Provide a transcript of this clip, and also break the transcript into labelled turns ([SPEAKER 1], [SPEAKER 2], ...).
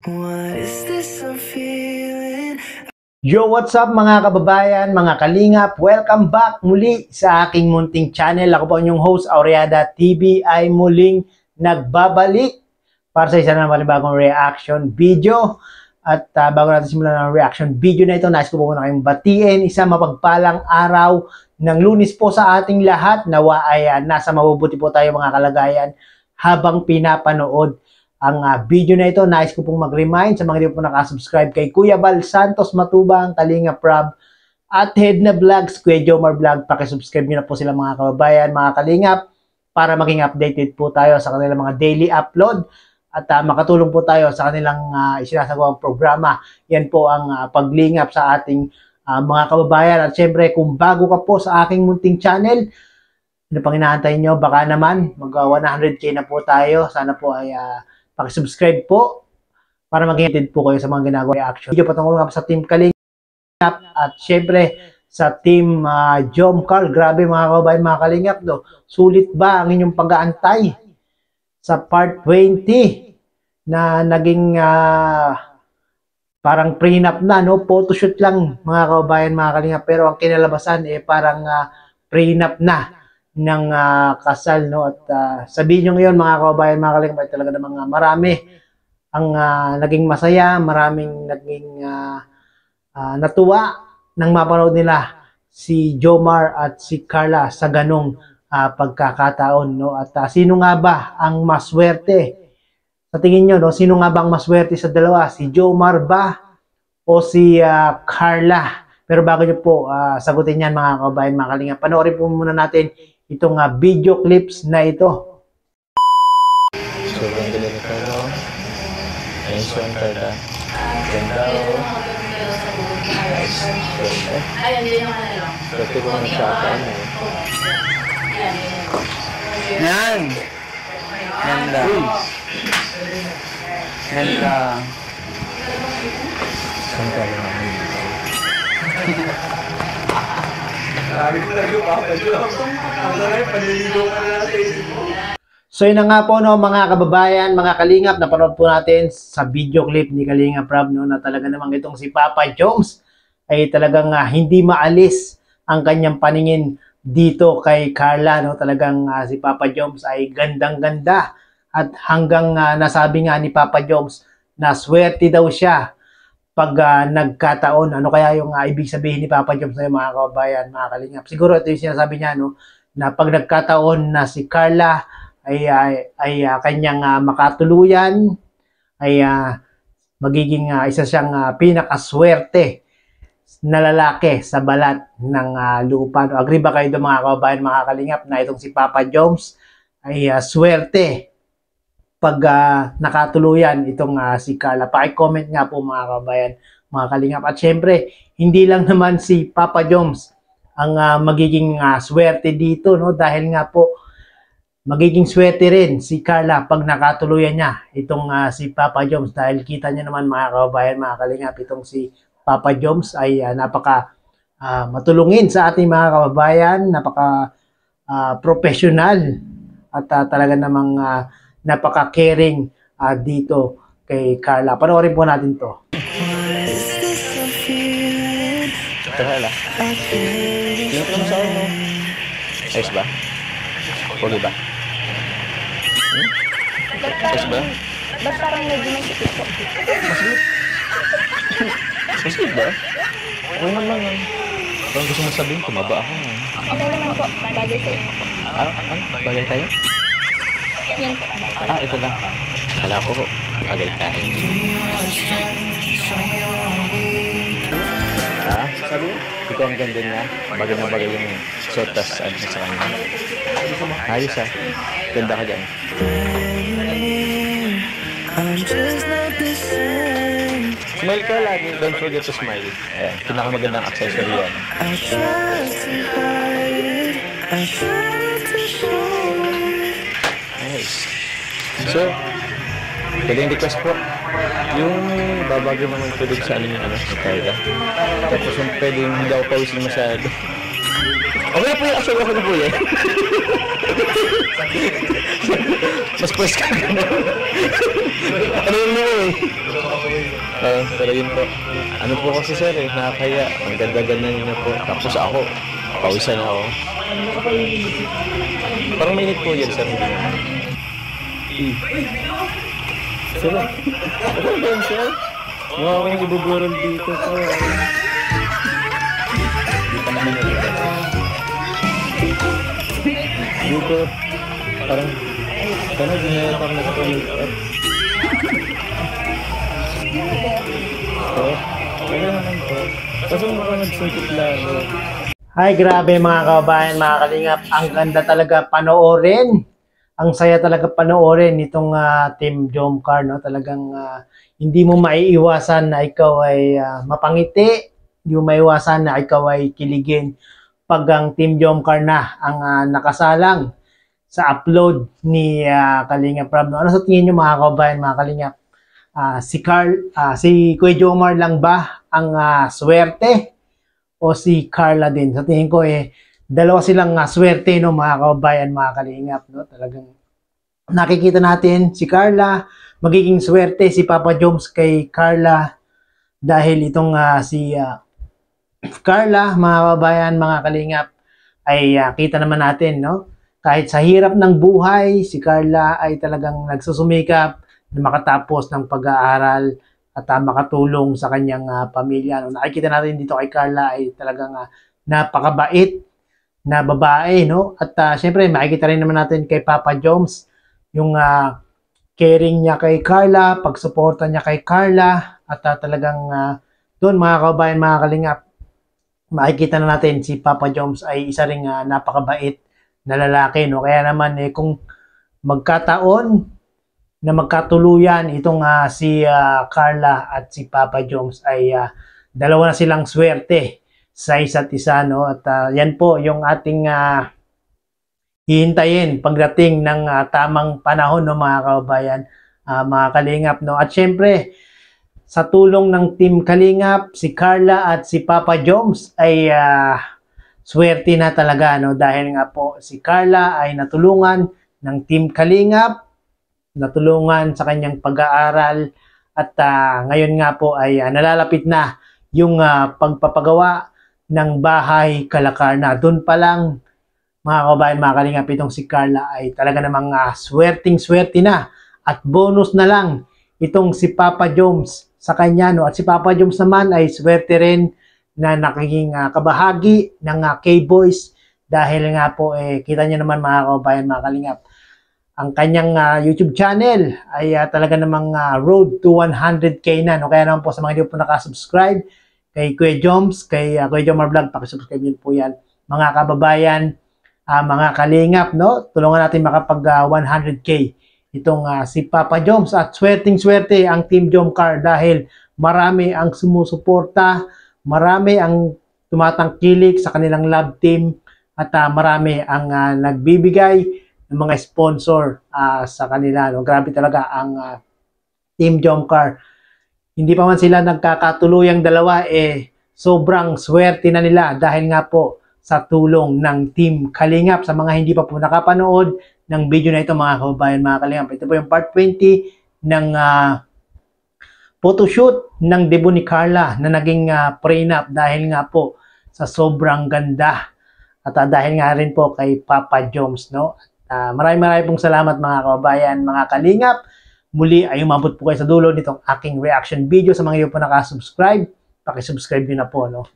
[SPEAKER 1] What is this I'm feeling?
[SPEAKER 2] Yo, what's up mga kababayan, mga kalingap? Welcome back muli sa aking munting channel. Ako po ang inyong host, Aureada TV, ay muling nagbabalik para sa isa na panibagong reaction video. At bago natin simulan ang reaction video na ito, nais ko po muna kayong batiin. Isang mapagpalang araw ng Lunes po sa ating lahat. Nawa ay nasa mabubuti po tayo mga kalagayan habang pinapanood ang video na ito. Nais ko pong mag-remind sa mga hindi po nakasubscribe kay Kuya Bal Santos Matubang, Kalinga Prab, at Head na Vlogs, Kuya Jomar Vlog. Pakisubscribe nyo na po sila mga kababayan, mga kalingap, para maging updated po tayo sa kanilang mga daily upload at makatulong po tayo sa kanilang isinasagawang programa. Yan po ang paglingap sa ating mga kababayan. At syempre, kung bago ka po sa aking munting channel, ano pang inaantay nyo? Baka naman, mag 100k na po tayo. Sana po ay pakisubscribe po para mag-updated po kayo sa mga ginagawa reaction. Video patungkol nga sa Team Kalingap at syempre sa Team Jom Carl. Grabe mga kababayan, mga Kalingap, no? Sulit ba ang inyong pag-aantay sa part 20 na naging parang prenup na, no? Photoshoot lang mga kababayan, mga Kalingap, pero ang kinalabasan parang prenup na ng kasal, no? At sabihin nyo ngayon mga kababayan, mga Kalingap, ay talaga namang marami ang naging masaya, maraming naging natuwa nang mapanood nila si Jomar at si Carla sa ganong pagkakataon, no? At sino nga ba ang maswerte sa tingin nyo, no? Sino nga ba ang maswerte sa dalawa? Si Jomar ba o si Carla? Pero bago nyo po sagutin yan mga kababayan, mga Kalingap, panoorin po muna natin itong video clips na ito.
[SPEAKER 3] Sobrang galing ito, no? Tension, Carla. Ganda, oh.
[SPEAKER 4] Ayan, yun yung ano lang.
[SPEAKER 3] Pwede ko ng shotgun, eh.
[SPEAKER 5] Yan! Ganda. Ganda.
[SPEAKER 3] Saan ka rin naman dito?
[SPEAKER 2] So yun na nga po, no, mga kababayan, mga kalingap, napanood po natin sa video clip ni Kalinga Prab, no, na talaga namang itong si Papa Joms ay talagang hindi maalis ang kanyang paningin dito kay Carla, no. Talagang si Papa Joms ay gandang-ganda at hanggang nasabi nga ni Papa Joms na swerte daw siya pag nagkataon. Ano kaya yung ibig sabihin ni Papa Joms na yung mga kababayan, mga kalingap? Siguro ito yung sinasabi niya, no, na pag nagkataon na si Carla ay kanyang makatuluyan, ay magiging isa siyang pinakaswerte na lalaki sa balat ng lupa. No? Agree ba kayo doon mga kababayan, mga kalingap, na itong si Papa Joms ay swerte pag nakatuluyan itong si Carla? Paki-comment nga po mga kababayan, mga kalingap. At syempre, hindi lang naman si Papa Joms ang magiging swerte dito, no? Dahil nga po magiging swerte rin si Carla pag nakatuluyan niya itong si Papa Joms. Dahil kita niyo naman mga kababayan, mga kalingap, itong si Papa Joms ay napaka matulungin sa ating mga kababayan, napaka professional at talaga namang napaka-caring dito kay Carla. Panoorin po natin to.
[SPEAKER 1] What is this I'm feeling?
[SPEAKER 3] Carla. Yung kung saan mo? Ayos ba? Puli ba? Ayos ba?
[SPEAKER 4] Ba't parang medyo may sikip po?
[SPEAKER 3] Maslit ba? Oo naman yan. Parang gusto mo sabihin, tumaba ako.
[SPEAKER 4] Okay naman po, bagay sa inyo po.
[SPEAKER 3] Bagay tayo?
[SPEAKER 4] Yan po.
[SPEAKER 3] Ito lang. Kala ko, bagay tayo. Sabi mo? Ikaw ang ganda niya. Bagay na bagay yung suot tas sa kanya. Ayos ganda ka dyan.
[SPEAKER 1] I'm just not the same.
[SPEAKER 3] Smile ka lagi. Don't forget to smile. Ayan. Pinakamagandang accessory yan.
[SPEAKER 1] I tried to hide, I tried to show.
[SPEAKER 3] Nice. So, pwedeng request po. Yung babagyo naman tulog sa ano sa Carla. Tapos yung pwedeng hindi ako pawisin masyado. Okay na po yung asal ako na po yan. Mas pwes ka na. Ano yung mo eh? Pero yun po. Ano po kasi sir eh, nakakaya. Ang ganda-ganda niyo po. Tapos ako, pawisan ako. Parang mainit po yan sir. Sir, ano ba yun sir? Mukha akong ibuburol dito po. Dito, parang, sana ginaya parang nagpapalit up. Wala naman po. Kasi mukha nagsungkit lalo.
[SPEAKER 2] Ay, grabe mga kababayan, mga kalingap. Ang ganda talaga panoorin. Ang saya talaga panoorin itong Team Jomcar, no? Talagang hindi mo maiiwasan na ikaw ay mapangiti. Hindi mo maiiwasan na ikaw ay kiligin pag ang Team Jomcar na ang nakasalang sa upload ni Kalingap Rob. No? Ano sa tingin nyo mga kababayan, mga kalingap? Si Kuya Jomar lang ba ang swerte o si Carla din? Sa tingin ko dalawa silang swerte, no, mga kababayan, mga kalingap, no? Talagang nakikita natin si Carla, magiging swerte si Papa Joms kay Carla dahil itong si Carla, mga kababayan, mga kalingap, ay kita naman natin, no? Kahit sa hirap ng buhay, si Carla ay talagang nagsusumikap na makatapos ng pag-aaral at makatulong sa kanyang pamilya. No? Nakikita natin dito kay Carla ay talagang napakabait na babae, no? At syempre, makikita rin naman natin kay Papa Joms yung caring niya kay Carla, pagsuporta niya kay Carla, at talagang doon, mga kababayan, mga kalingap, makikita na natin si Papa Joms ay isa ring napakabait na lalaki, no? Kaya naman kung magkataon na magkatuluyan itong si Carla at si Papa Joms ay dalawa na silang swerte sa isa't isa, no? At yan po yung ating hihintayin pagdating ng tamang panahon, no, mga kababayan, mga kalingap, no? At syempre, sa tulong ng Team Kalingap, si Carla at si Papa Joms ay swerte na talaga, no? Dahil nga po si Carla ay natulungan ng Team Kalingap, natulungan sa kanyang pag-aaral, at ngayon nga po ay nalalapit na yung pagpapagawa ng bahay Kalakar na. Doon pa lang, mga kababayan, mga kalingap, itong si Carla ay talaga namang swerting-swerte na, at bonus na lang itong si Papa Joms sa kanya, no? At si Papa Joms naman ay swerte rin na naging kabahagi ng K-Boys dahil nga po kita niyo naman, mga kababayan, mga kalingap, ang kanyang YouTube channel ay talaga namang road to 100k na, no? Kaya naman po sa mga hindi po nakasubscribe kay Kuya Joms, kay Kuya Jomar Vlog, pakisubscribe yun po yan, mga kababayan, mga kalingap, no? Tulungan natin makapag 100k itong si Papa Joms, at swerting-swerte ang Team Jomcar dahil marami ang sumusuporta, marami ang tumatangkilik sa kanilang love team, at marami ang nagbibigay ng mga sponsor sa kanila, no? Grabe talaga ang Team Jomcar. Hindi pa man sila nagkakatuluyang dalawa, sobrang swerte na nila dahil nga po sa tulong ng Team Kalingap. Sa mga hindi pa po nakapanood ng video na ito, mga kababayan, mga kalingap, ito po yung part 20 ng photoshoot ng debut ni Carla na naging prenup dahil nga po sa sobrang ganda, at dahil nga rin po kay Papa Joms, no? Maraming pong salamat, mga kababayan, mga kalingap. Muli ay umabot po kayo sa dulo nitong aking reaction video. Sa mga iyo po nakasubscribe, pakisubscribe nyo na po, no?